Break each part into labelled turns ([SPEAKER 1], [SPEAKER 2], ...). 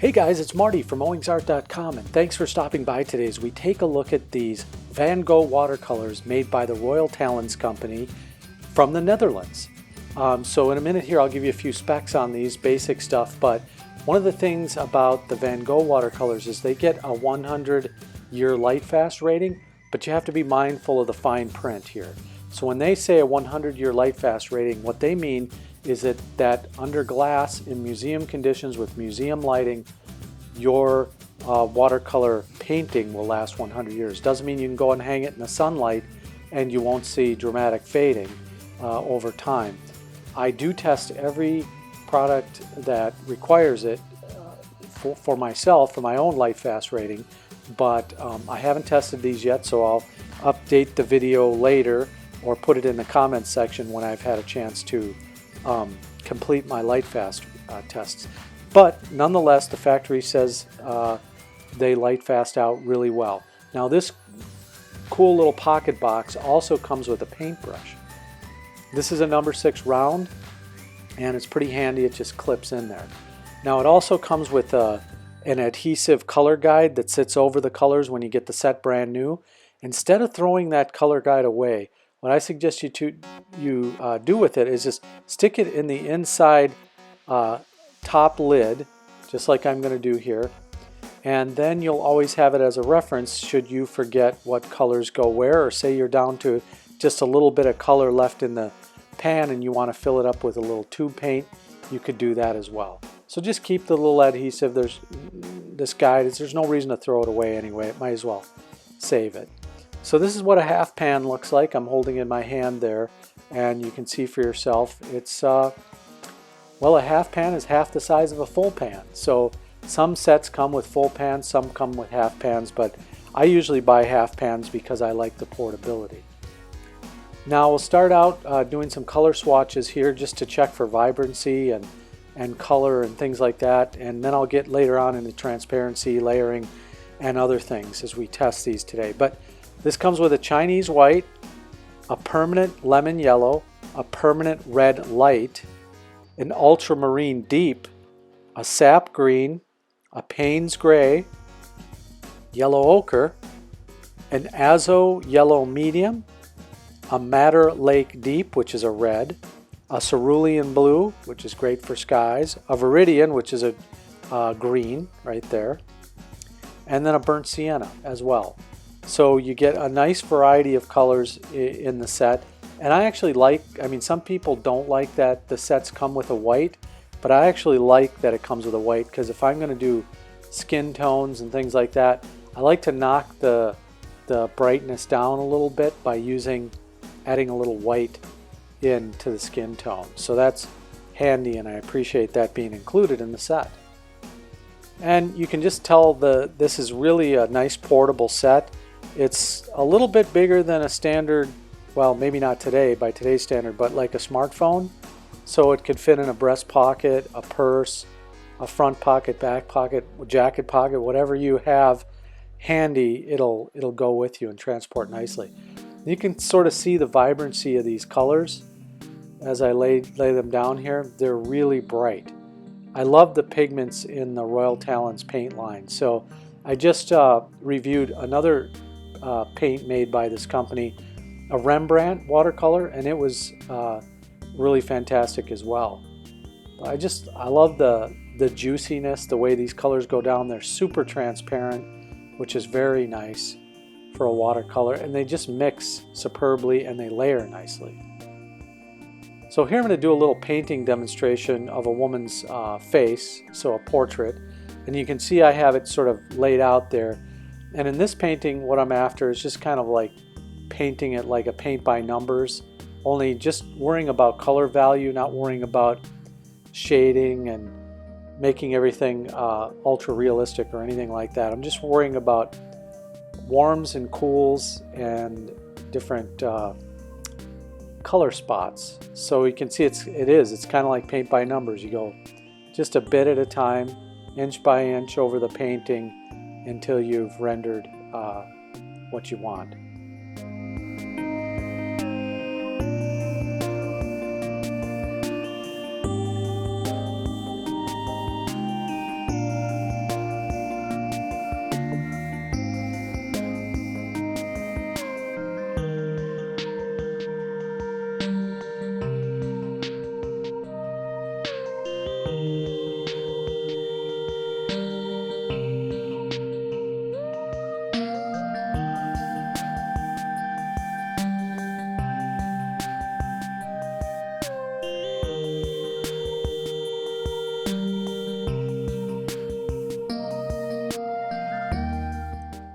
[SPEAKER 1] Hey guys, it's Marty from owingsart.com, and thanks for stopping by today as we take a look at these Van Gogh watercolors made by the Royal Talens Company from the Netherlands. So in a minute here I'll give you a few specs on these, basic stuff, but one of the things about the Van Gogh watercolors is they get a 100-year light-fast rating, but you have to be mindful of the fine print here. So when they say a 100-year light-fast rating, what they mean is that under glass in museum conditions with museum lighting, your watercolor painting will last 100 years. Doesn't mean you can go and hang it in the sunlight and you won't see dramatic fading over time. I do test every product that requires it for myself, for my own light fast rating, but I haven't tested these yet, so I'll update the video later or put it in the comments section when I've had a chance to complete my light fast tests. But nonetheless, the factory says they light fast out really well. Now this cool little pocket box also comes with a paintbrush. This is a number 6 round and it's pretty handy, it just clips in there. Now it also comes with an adhesive color guide that sits over the colors when you get the set brand new. Instead of throwing that color guide away, what I suggest you do with it is just stick it in the inside top lid, just like I'm going to do here, and then you'll always have it as a reference should you forget what colors go where, or say you're down to just a little bit of color left in the pan and you want to fill it up with a little tube paint, you could do that as well. So just keep the little adhesive. There's this guide, there's no reason to throw it away anyway, it might as well save it. So this is what a half pan looks like. I'm holding in my hand there, and you can see for yourself. It's, well, a half pan is half the size of a full pan. So some sets come with full pans, some come with half pans, but I usually buy half pans because I like the portability. Now we'll start out doing some color swatches here just to check for vibrancy and color and things like that, and then I'll get later on into transparency, layering, and other things as we test these today. But this comes with a Chinese white, a permanent lemon yellow, a permanent red light, an ultramarine deep, a sap green, a Payne's gray, yellow ochre, an azo yellow medium, a madder lake deep, which is a red, a cerulean blue, which is great for skies, a viridian, which is a green right there, and then a burnt sienna as well. So you get a nice variety of colors in the set, and I actually like, I mean, some people don't like that the sets come with a white, but I actually like that it comes with a white, because if I'm going to do skin tones and things like that, I like to knock the brightness down a little bit by adding a little white into the skin tone. So that's handy, and I appreciate that being included in the set. And you can just tell this is really a nice portable set. It's a little bit bigger than a standard, well, maybe not today by today's standard, but like a smartphone. So it could fit in a breast pocket, a purse, a front pocket, back pocket, jacket pocket, whatever you have handy, it'll go with you and transport nicely. You can sort of see the vibrancy of these colors as I lay them down here. They're really bright. I love the pigments in the Royal Talens paint line. So I just reviewed another paint made by this company, a Rembrandt watercolor, and it was really fantastic as well. I love the juiciness, the way these colors go down. They're super transparent, which is very nice for a watercolor, and they just mix superbly and they layer nicely. So here I'm going to do a little painting demonstration of a woman's face, so a portrait, and you can see I have it sort of laid out there. And in this painting, what I'm after is just kind of like painting it like a paint by numbers, only just worrying about color value, not worrying about shading and making everything ultra realistic or anything like that. I'm just worrying about warms and cools and different color spots. So you can see it's kind of like paint by numbers. You go just a bit at a time, inch by inch over the painting until you've rendered what you want.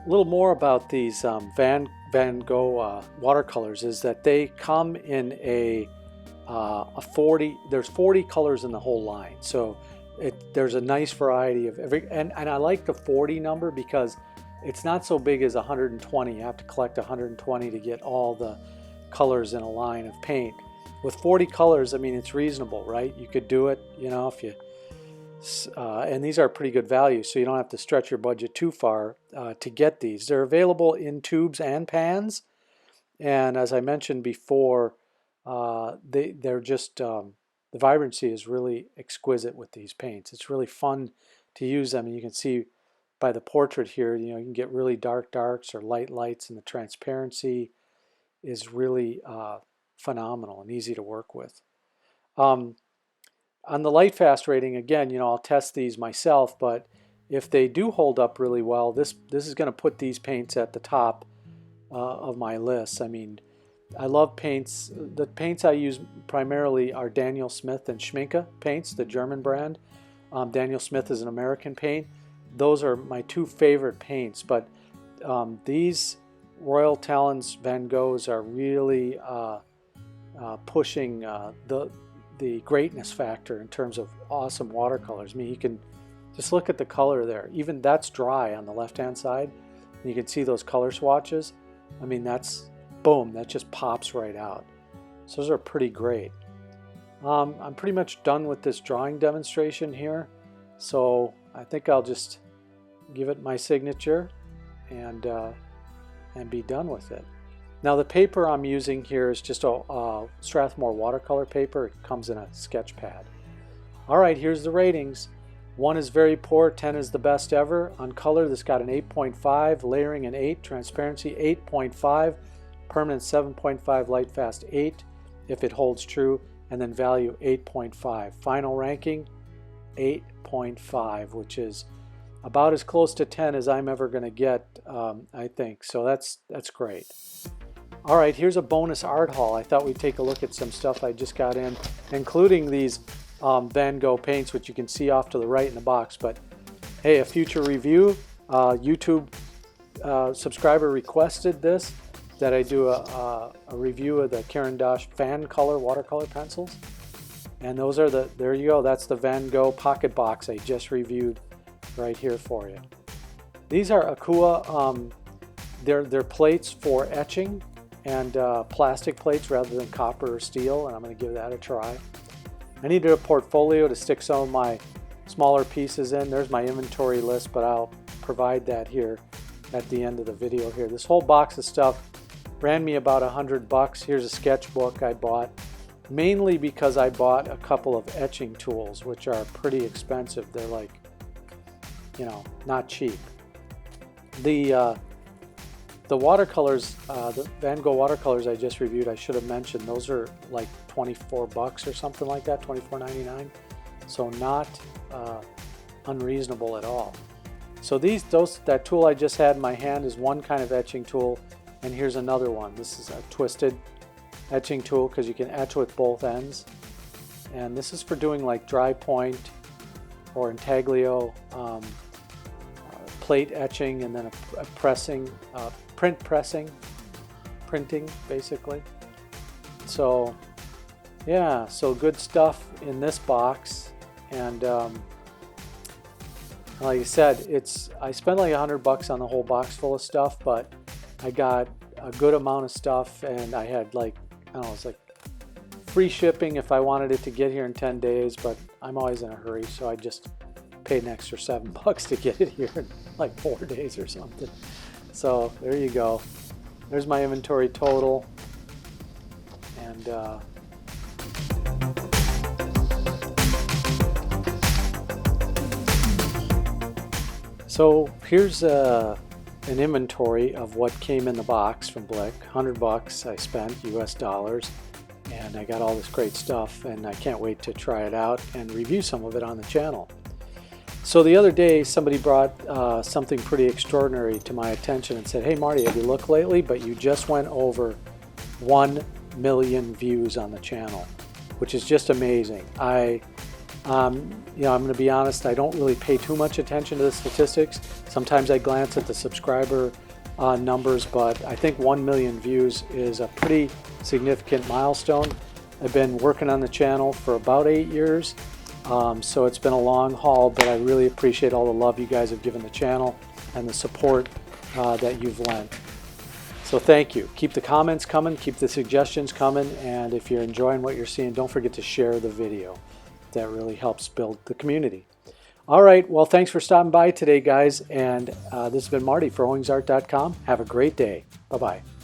[SPEAKER 1] little more about these Van Gogh watercolors is that they come in a 40, there's 40 colors in the whole line. So there's a nice variety of every, and I like the 40 number because it's not so big as 120. You have to collect 120 to get all the colors in a line of paint. With 40 colors, I mean, it's reasonable, right? You could do it, you know, if you, and these are pretty good value, so you don't have to stretch your budget too far to get these. They're available in tubes and pans, and as I mentioned before, they're just, the vibrancy is really exquisite with these paints. It's really fun to use them, and you can see by the portrait here, you know, you can get really dark darks or light lights, and the transparency is really phenomenal and easy to work with. On the light fast rating, again, you know, I'll test these myself, but if they do hold up really well, this is going to put these paints at the top of my list. I mean, I love paints. The paints I use primarily are Daniel Smith and Schminke paints, the German brand. Daniel Smith is an American paint. Those are my two favorite paints, but these Royal Talens Van Goghs are really pushing the greatness factor in terms of awesome watercolors. I mean, you can just look at the color there. Even that's dry on the left-hand side. And you can see those color swatches. I mean, that's, boom, that just pops right out. So those are pretty great. I'm pretty much done with this drawing demonstration here. So I think I'll just give it my signature and be done with it. Now the paper I'm using here is just a Strathmore watercolor paper. It comes in a sketch pad. All right, here's the ratings. 1 is very poor, 10 is the best ever. On color, this got an 8.5, layering an 8, transparency 8.5, permanent 7.5, light fast 8, if it holds true, and then value 8.5. Final ranking 8.5, which is about as close to 10 as I'm ever going to get, I think. So that's great. All right, here's a bonus art haul. I thought we'd take a look at some stuff I just got in, including these Van Gogh paints, which you can see off to the right in the box. But hey, a future review. YouTube subscriber requested this, that I do a review of the Caran d'Ache Fan Color watercolor pencils. And those are the, there you go, that's the Van Gogh pocket box I just reviewed right here for you. These are Akua, they're plates for etching, and plastic plates rather than copper or steel, and I'm going to give that a try. I needed a portfolio to stick some of my smaller pieces in. There's my inventory list, but I'll provide that here at the end of the video here. This whole box of stuff ran me about $100. Here's a sketchbook I bought, mainly because I bought a couple of etching tools, which are pretty expensive. They're like, you know, not cheap. The watercolors, the Van Gogh watercolors I just reviewed, I should have mentioned, those are like $24 or something like that, $24.99. So not unreasonable at all. So that tool I just had in my hand is one kind of etching tool, and here's another one. This is a twisted etching tool because you can etch with both ends. And this is for doing like dry point or intaglio plate etching, and then a pressing, printing basically. So yeah, so good stuff in this box. And like I said, I spent like $100 on the whole box full of stuff, but I got a good amount of stuff, and I had like, I don't know, it's like free shipping if I wanted it to get here in 10 days, but I'm always in a hurry, so I just paid an extra $7 to get it here in like 4 days or something. So there you go. There's my inventory total. And so here's an inventory of what came in the box from Blick. $100 I spent, US dollars, and I got all this great stuff, and I can't wait to try it out and review some of it on the channel. So the other day somebody brought something pretty extraordinary to my attention and said, "Hey Marty, have you looked lately? But you just went over 1 million views on the channel," which is just amazing. I You know, I'm going to be honest, I don't really pay too much attention to the statistics. Sometimes I glance at the subscriber numbers, but I think 1 million views is a pretty significant milestone. I've been working on the channel for about 8 years, so it's been a long haul, but I really appreciate all the love you guys have given the channel and the support that you've lent. So thank you. Keep the comments coming, keep the suggestions coming, and if you're enjoying what you're seeing, don't forget to share the video. That really helps build the community. All right, well, thanks for stopping by today, guys, and this has been Marty for owingsart.com. Have a great day. Bye-bye.